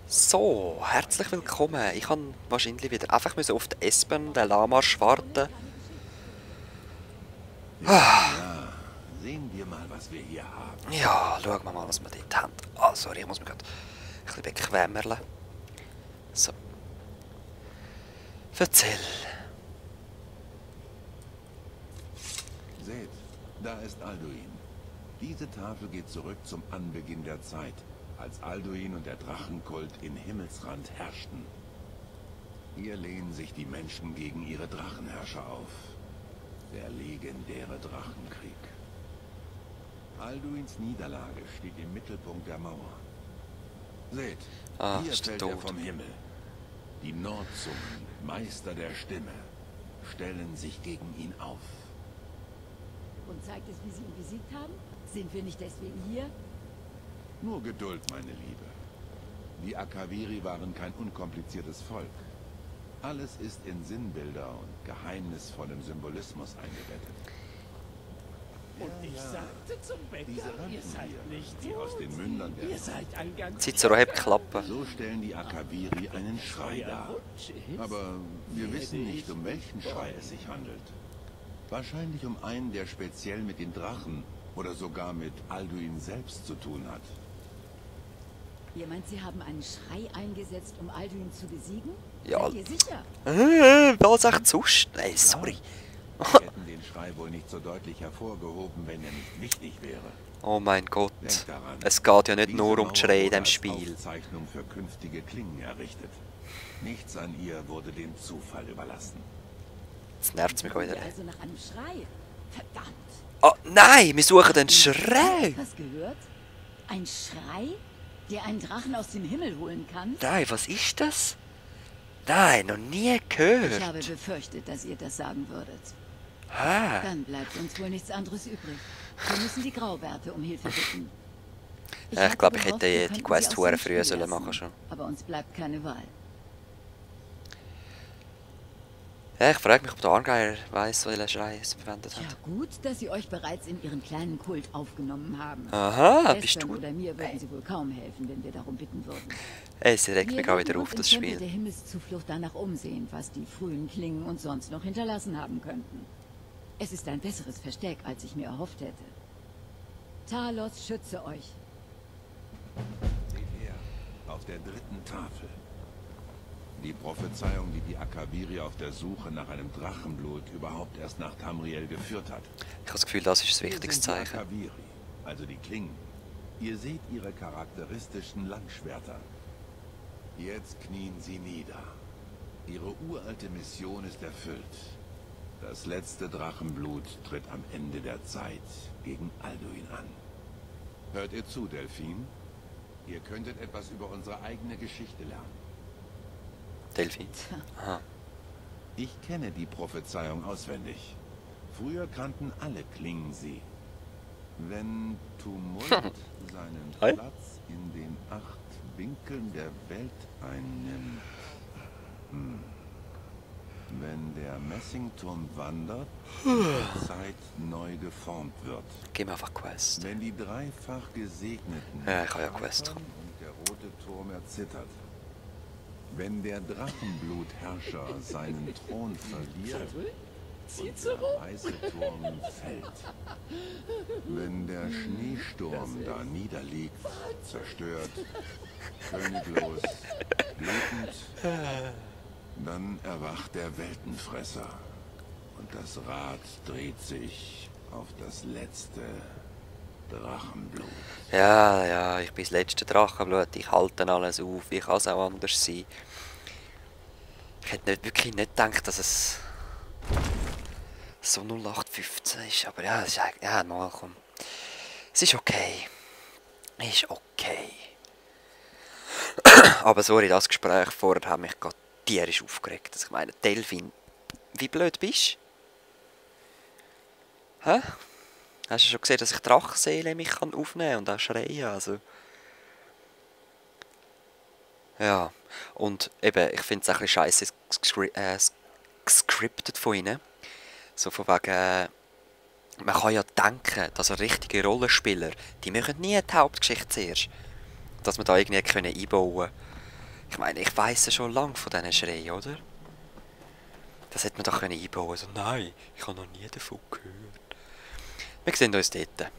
So, herzlich willkommen. Ich kann wahrscheinlich wieder einfach auf den Espen, den Lamarsch, warten. Ja, sehen wir mal, was wir hier haben. Ja, schauen wir mal, was wir dort haben. Ah, sorry, ich muss mich gerade ein bisschen bequemerle. So. Erzähl. Seht, da ist Alduin. Diese Tafel geht zurück zum Anbeginn der Zeit, als Alduin und der Drachenkult in Himmelsrand herrschten. Hier lehnen sich die Menschen gegen ihre Drachenherrscher auf. Der legendäre Drachenkrieg. Alduins Niederlage steht im Mittelpunkt der Mauer. Seht, hier ist fällt tot. er vom Himmel. Die Nordzungen, Meister der Stimme, stellen sich gegen ihn auf. Und zeigt es, wie sie ihn besiegt haben? Sind wir nicht deswegen hier? Nur Geduld, meine Liebe. Die Akaviri waren kein unkompliziertes Volk. Alles ist in Sinnbilder und geheimnisvollem Symbolismus eingebettet. Und ich sagte zum Bäcker, Diese ihr Rampen seid hier, nicht die aus den Mündern der Ihr seid ein ganz Cicero hebt Klappe. So stellen die Akaviri einen Schrei dar. Wunsch ist, Aber wir wissen nicht, um welchen Schrei es sich handelt. Wahrscheinlich um einen, der speziell mit den Drachen oder sogar mit Alduin selbst zu tun hat. Ihr meint, sie haben einen Schrei eingesetzt, um Alduin zu besiegen? Ja. Seid ihr sicher? Was echt sonst? Ey, sorry. Wir hätten den Schrei wohl nicht so deutlich hervorgehoben, wenn er nicht wichtig wäre. Oh mein Gott. Denkt daran, Es geht ja nicht diese nur um Mauer die Schreie in wurde diesem als Spiel. Aufzeichnung für künftige Klingen errichtet. Nichts an ihr wurde dem Zufall überlassen. Jetzt nervt es mich Suchen wieder. wir also nach einem Schrei? Verdammt! Oh nein, wir suchen den Schrei. Hast du was gehört? Ein Schrei, der einen Drachen aus dem Himmel holen kann? Nein, was ist das? Nein, noch nie Ich habe gehört. befürchtet, dass ihr das sagen würdet. Hä? Dann bleibt uns wohl nichts anderes übrig. Wir müssen die Graubärte um Hilfe bitten. Ja, ich glaube, ich gehofft, hätte wir die könnten Quest sie aus hure dem früher Spiel sollen lassen. machen schon. Aber uns bleibt keine Wahl. Ja, ich frage mich, ob der Arngeier weiss, welchen Schrei sie verwendet Ja, hat. gut, dass sie euch bereits in ihren kleinen Kult aufgenommen haben. Aha, bist Espen du? oder mir würden sie wohl kaum helfen, wenn wir darum bitten würden. Ey, sie regt Wir mich auch würden wieder uns auf, das im Tempel Spiel. der Himmelszuflucht danach umsehen, was die frühen Klingen uns sonst noch hinterlassen haben könnten. Es ist ein besseres Versteck, als ich mir erhofft hätte. Talos schütze euch. Seht her, auf der dritten Tafel. Die Prophezeiung, die die Akaviri auf der Suche nach einem Drachenblut überhaupt erst nach Tamriel geführt hat. Ich habe das Gefühl, das ist das Hier wichtigste sind die Zeichen. Akaviri, also die Klingen. Ihr seht ihre charakteristischen Langschwerter. Jetzt knien sie nieder. Ihre uralte Mission ist erfüllt. Das letzte Drachenblut tritt am Ende der Zeit gegen Alduin an. Hört ihr zu, Delphin? Ihr könntet etwas über unsere eigene Geschichte lernen. Delphin. Aha. Ich kenne die Prophezeiung auswendig. Früher kannten alle Klingen sie. Wenn Tumult seinen Hi. Platz in den 8 Winkeln der Welt einnimmt. Wenn der Messingturm wandert, und die Zeit neu geformt wird. Gib mir einfach Quest. Wenn die dreifach Gesegneten Ja, ich habe ja Quest. scheitern und der rote Turm erzittert. Wenn der Drachenblutherrscher seinen Thron verliert und der weiße Turm fällt. Wenn der Schneesturm da niederliegt, zerstört, königlos, blutend, dann erwacht der Weltenfresser und das Rad dreht sich auf das letzte Drachenblut. Ja, ja, ich bin das letzte Drachenblut. Ich halte alles auf. Wie kann es auch anders sein? Ich hätte wirklich nicht gedacht, dass es so 0815 ist. Aber ja, es ist eigentlich... Ja, mal komm. Es ist okay. Ist okay. Aber sorry, das Gespräch vorher hat mich gerade tierisch aufgeregt. Also ich meine, Delphin, wie blöd bist du? Hä? Hast du schon gesehen, dass ich Drachenseele mich aufnehmen kann und auch schreien? Also. Ja. Und eben, ich finde es ein bisschen scheiße gescriptet von ihnen. So von wegen. Man kann ja denken, dass richtige Rollenspieler, die machen nie die Hauptgeschichte zuerst. Dass man da irgendwie einbauen können. Ich meine, ich weiss ja schon lange von diesen Schreien, oder? Das hätte man doch einbauen können. Also, nein, ich habe noch nie davon gehört. Wir sehen uns dort.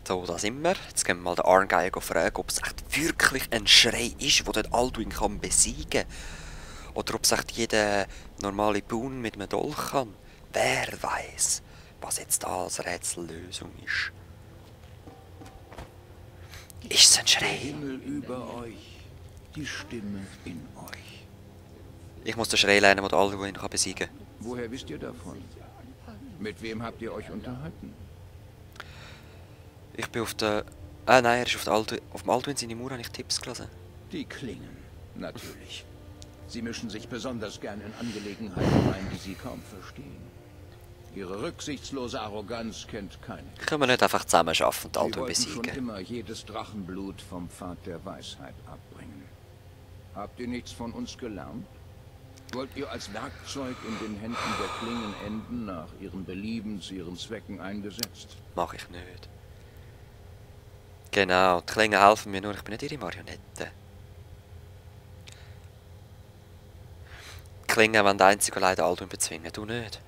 So, da sind wir. Jetzt gehen wir mal den Arngeier fragen, ob es echt wirklich ein Schrei ist, der dort Alduin kann besiegen kann. Oder ob es echt jeder normale Boon mit einem Dolch kann. Wer weiß, was jetzt da als Rätsellösung ist. Ist es ein Schrei? Der Himmel über euch, die Stimme in euch. Ich muss den Schrei lernen, den Alduin besiegen kann. Woher wisst ihr davon? Mit wem habt ihr euch unterhalten? Ich bin auf der... nein, er ist auf dem Alduin seine Mauer, habe ich Tipps gelesen. Die Klingen, natürlich. Sie mischen sich besonders gern in Angelegenheiten ein, die sie kaum verstehen. Ihre rücksichtslose Arroganz kennt keine. Können wir nicht einfach zusammen schaffen und Sie Alduin wollten schon besiegen? immer jedes Drachenblut vom Pfad der Weisheit abbringen. Habt ihr nichts von uns gelernt? Wollt ihr als Werkzeug in den Händen der Klingen enden, nach ihrem Belieben zu ihren Zwecken eingesetzt? Mach ich nicht. Genau, die Klingen helfen mir nur, ich bin nicht ihre Marionette. Die Klingen wollen einzig allein den Alduin bezwingen, du nicht.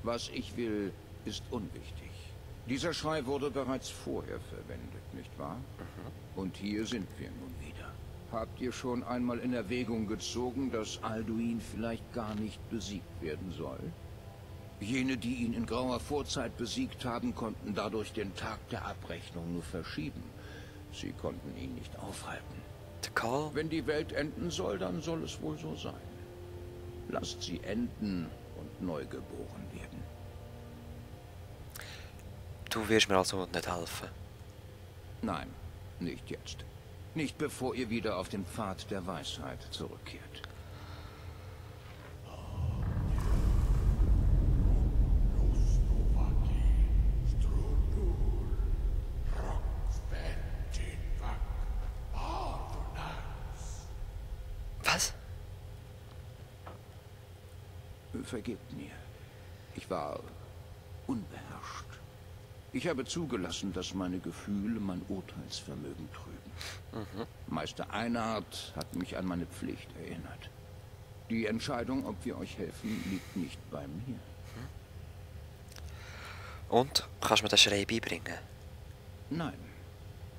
Was ich will, ist unwichtig. Dieser Schrei wurde bereits vorher verwendet, nicht wahr? Und hier sind wir nun wieder. Habt ihr schon einmal in Erwägung gezogen, dass Alduin vielleicht gar nicht besiegt werden soll? Jene, die ihn in grauer Vorzeit besiegt haben, konnten dadurch den Tag der Abrechnung nur verschieben. Sie konnten ihn nicht aufhalten. Der Karl? Wenn die Welt enden soll, dann soll es wohl so sein. Lasst sie enden und neu geboren werden. Du wirst mir also nicht helfen. Nein, nicht jetzt. Nicht bevor ihr wieder auf den Pfad der Weisheit zurückkehrt. Was? Vergebt mir. Ich war unbeherrscht. Ich habe zugelassen, dass meine Gefühle mein Urteilsvermögen trüben. Meister Einhard hat mich an meine Pflicht erinnert. Die Entscheidung, ob wir euch helfen, liegt nicht bei mir. Und? Kannst du mir den Schrei beibringen? Nein.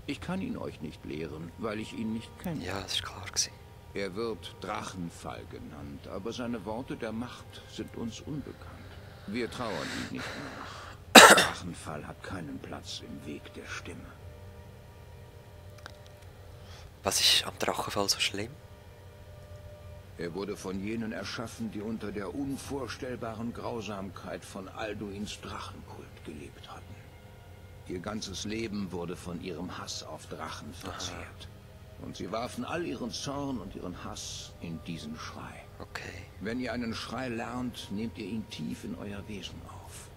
Ich kann ihn euch nicht lehren, weil ich ihn nicht kenne. Ja, das war klar gewesen. Er wird Drachenfall genannt, aber seine Worte der Macht sind uns unbekannt. Wir trauern ihm nicht nach. Drachenfall hat keinen Platz im Weg der Stimme. Was ist am Drachenfall so schlimm? Er wurde von jenen erschaffen, die unter der unvorstellbaren Grausamkeit von Alduins Drachenkult gelebt hatten. Ihr ganzes Leben wurde von ihrem Hass auf Drachen verzehrt. Und sie warfen all ihren Zorn und ihren Hass in diesen Schrei. Okay. Wenn ihr einen Schrei lernt, nehmt ihr ihn tief in euer Wesen auf.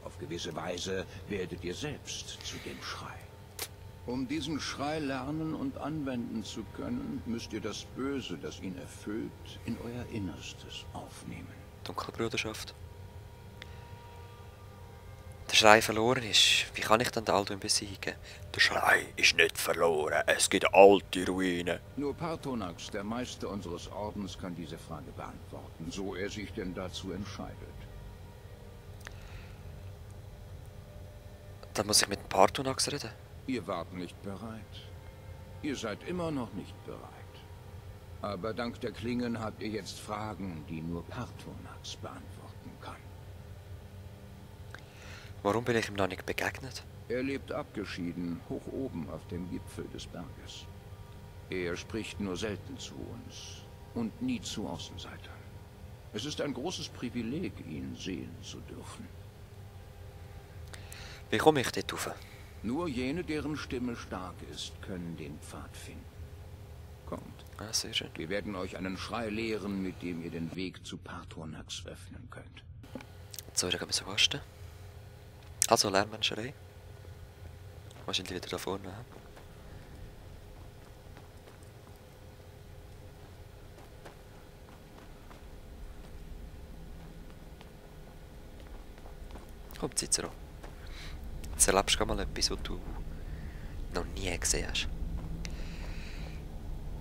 Auf gewisse Weise werdet ihr selbst zu dem Schrei. Um diesen Schrei lernen und anwenden zu können, müsst ihr das Böse, das ihn erfüllt, in euer Innerstes aufnehmen. Dunkle Bruderschaft. Der Schrei verloren ist. Wie kann ich dann den Alduin besiegen? Der Schrei ist nicht verloren. Es gibt alte Ruinen. Nur Partonax, der Meister unseres Ordens, kann diese Frage beantworten, so er sich denn dazu entscheidet. Dann muss ich mit dem Partonax reden. Ihr wart nicht bereit. Ihr seid immer noch nicht bereit. Aber dank der Klingen habt ihr jetzt Fragen, die nur Partonax beantworten kann. Warum bin ich ihm noch nicht begegnet? Er lebt abgeschieden, hoch oben auf dem Gipfel des Berges. Er spricht nur selten zu uns und nie zu Außenseitern. Es ist ein großes Privileg, ihn sehen zu dürfen. Wie komme ich dort rauf? Nur jene, deren Stimme stark ist, können den Pfad finden. Kommt. Ah, sehr schön. Wir werden euch einen Schrei lehren, mit dem ihr den Weg zu Partonax öffnen könnt. So, dann gehen wir so waschen. Also, lernen wir einen Schrei. Wahrscheinlich wieder da vorne. He? Komm, Cicero. Jetzt erlebst du mal etwas, was du noch nie gesehen hast.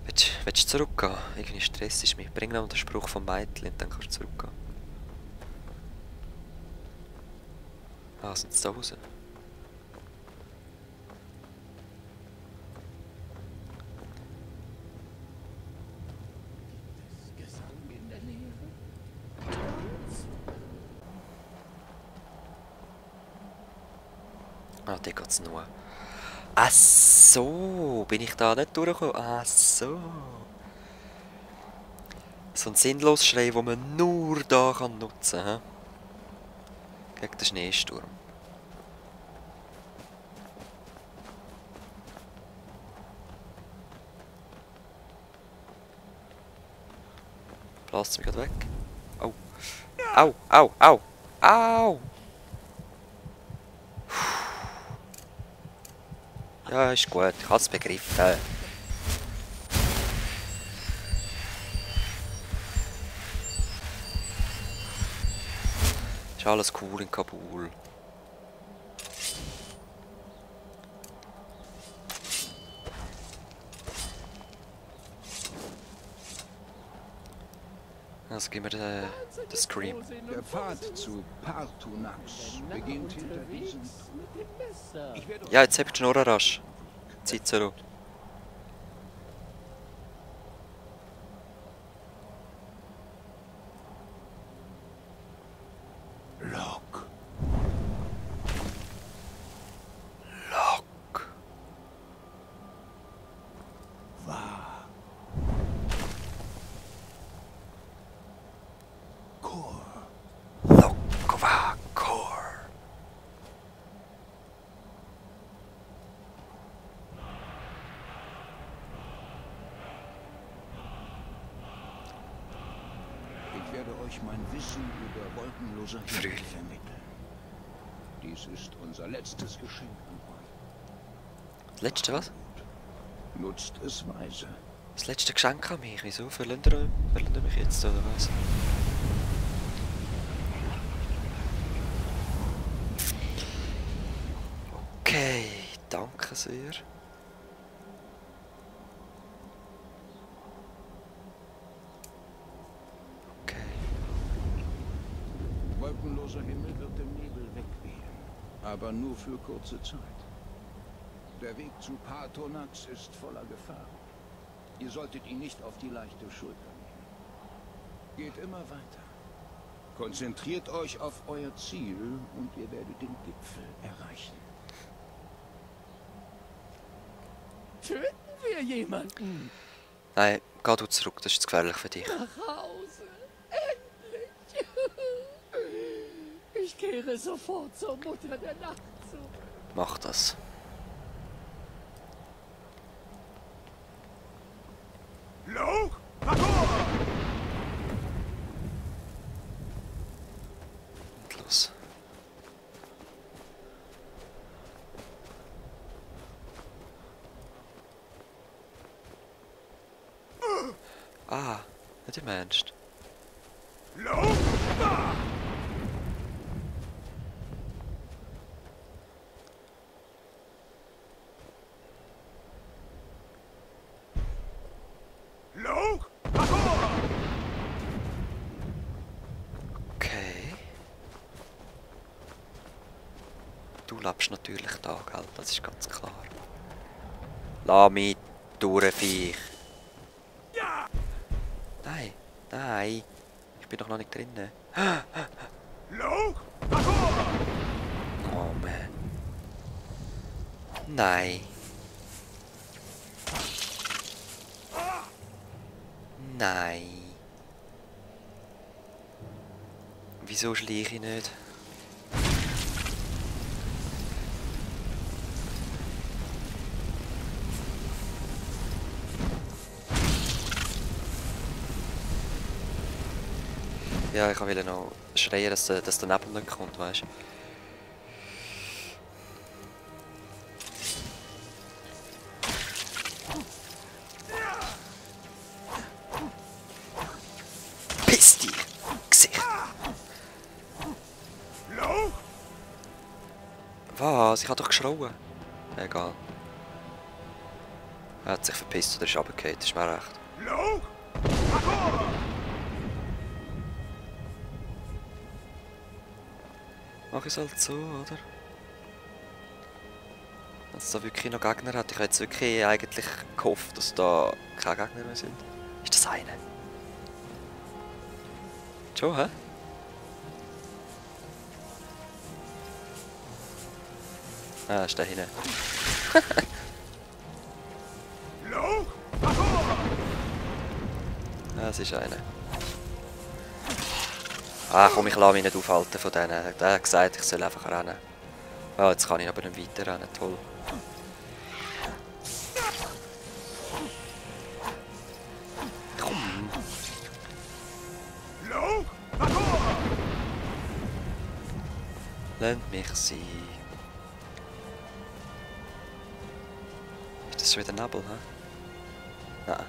Willst willst du zurückgehen? Irgendwie Stress ist mich. Bring noch den Spruch vom Mädchen und dann kannst du zurückgehen. Ah, sind sie da raus? Gesang in der Leere. Ah, da geht's nur. Ach so, bin ich da nicht durchgekommen? Ach so. So ein sinnloses Schrei, den man nur da kann nutzen kann. Gegen den Schneesturm. Blasst mich gerade weg. Au. Au, au, au. Au! Ja, ist gut. Ich habe es begriffen. Ist alles cool in Kabul. Also gib mir den Scream. Der Pfad zu Partunax beginnt hinter diesem... Mit dem Messer. Ich werde Ja, jetzt habt ihr noch rasch. Cicero. Lok. Lok. War. Kor. Lokva Kor. Ich werde euch mein Wissen über wolkenlose Himmel Frühling. vermitteln. Dies ist unser letztes Geschenk an euch. Das letzte was? Nutzt es weise. Das letzte Geschenk an mich. Wieso verliert ihr mich jetzt oder was? Okay, danke sehr. Okay. Wolkenloser Himmel wird im Nebel wegwehen. Aber nur für kurze Zeit. Der Weg zu Partonax ist voller Gefahr. Ihr solltet ihn nicht auf die leichte Schulter nehmen. Geht immer weiter. Konzentriert euch auf euer Ziel und ihr werdet den Gipfel erreichen. Töten wir jemanden? Nein, geh du zurück, das ist zu gefährlich für dich. Nach Hause. Endlich. Ich kehre sofort zur Mutter der Nacht zurück. Mach das. Lok! Parkour! Und los. Ah, nicht im Ernst. Lok! Lok! Parkour! Okay. Du lebst natürlich da, gell? Das ist ganz klar. Lass mich durch, Viech. Ja! Nein, nein. Ich bin doch noch nicht drinnen. Lok! Parkour! Oh man. Nein. Nein. Wieso schleiche ich nicht? Ja, ich wollte noch schreien, dass der Nebel nicht kommt, weißt du? Piss dich! Gesicht! Lok! Was? Ich hab doch geschrauen. Egal. Er hat sich verpisst oder ist runtergefallen, ist mir recht. Mach ich es halt so, oder? Wenn es da wirklich noch Gegner hat. Ich hätte jetzt wirklich eigentlich gehofft, dass da keine Gegner mehr sind. Ist das eine? Schon, hä? Ah, ist der hinten. Ah, es ist einer. Ah komm, ich lasse mich nicht aufhalten von denen. Der hat gesagt, ich soll einfach rennen. Ah, jetzt kann ich aber nicht weiter rennen, toll. Komm. Lass mich sein. Ist das schon wieder Nebel, hä? Nein.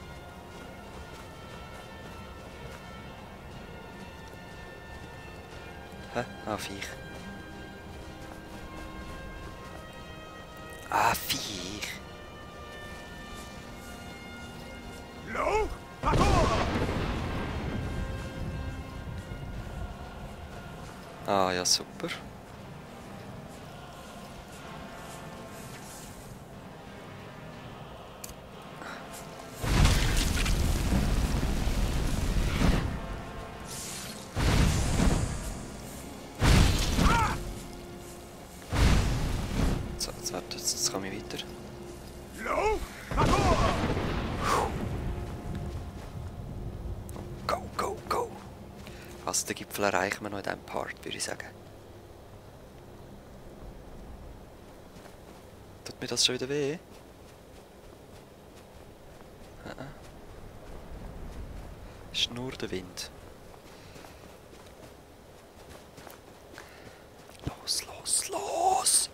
Hä? Ah, Viech. Ah, Viech. Ah, ja, super. So, jetzt komme ich weiter. Go, go, go! Also den Gipfel erreichen wir noch in diesem Part, würde ich sagen. Tut mir das schon wieder weh? Ist nur der Wind. Los, los, los!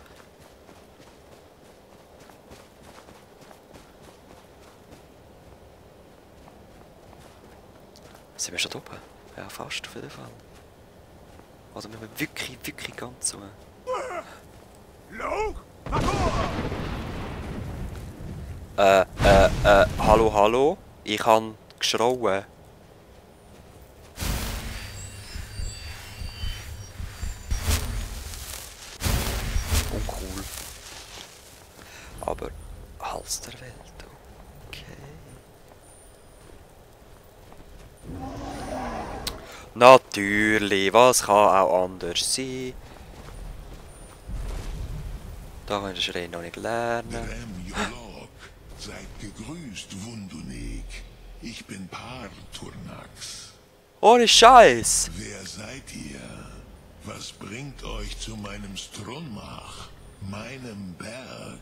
Sind wir schon oben? Ja, fast auf jeden Fall. Also wir müssen wirklich, wirklich ganz zu. Hallo, hallo? Ich habe geschrauen. Uncool. Aber Hals der Welt, okay. Natürlich, was kann auch anders sein? Da können wir den Schrei noch nicht lernen. Drem-Jolok, seid gegrüßt, Wundunik. Ich bin Par Turnax. Ohne Scheiß! Wer seid ihr? Was bringt euch zu meinem Strunmach, meinem Berg?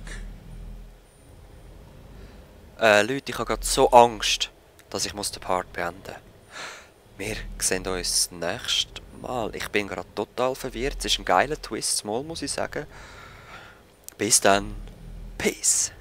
Leute, ich habe gerade so Angst, dass ich den Part beenden muss. Wir sehen uns das nächste Mal. Ich bin gerade total verwirrt. Es ist ein geiler Twist, mal muss ich sagen. Bis dann. Peace.